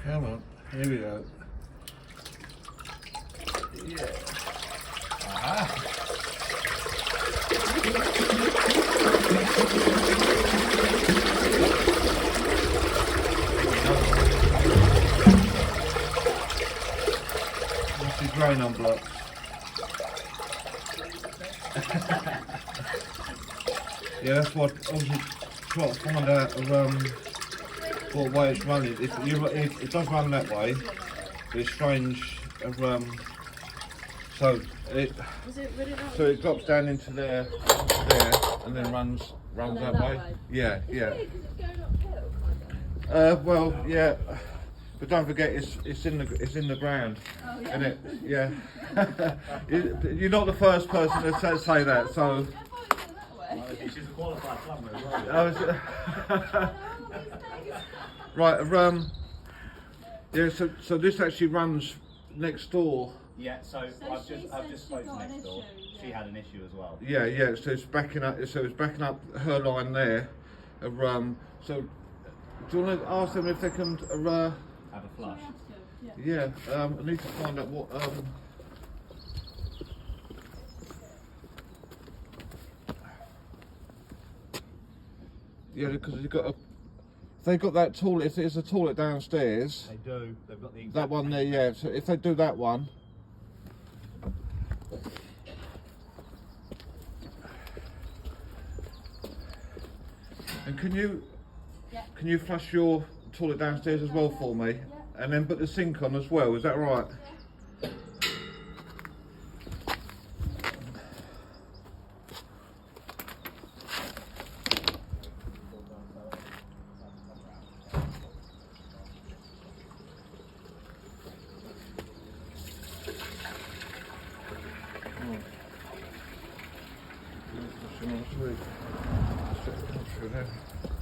Come on, here we go. Yeah. Ah. That's the grain unblocked. Yeah, that's what obviously try to find out what way it's running. It does run that way, but it's strange. So it drops down into there, and then runs that way. Yeah, yeah. Well, yeah. But don't forget, it's in the ground, oh, yeah. Isn't it? Yeah. You're not the first person to say that, so. She's a qualified plumber as well. Right. Yeah. So this actually runs next door. Yeah. So I've just spoken to next door. Yeah. She had an issue as well. Yeah. Yeah. So it's backing up. So it's backing up her line there. So do you want to ask them if they can? Have a flush. Yeah, I need to find out what. Yeah, because they've got that toilet. If there's a toilet downstairs. They do. They've got the that one there. Yeah. So if they do that one. And can you flush your toilet downstairs as well for me? Yeah. And then put the sink on as well, is that right? Yeah. Oh.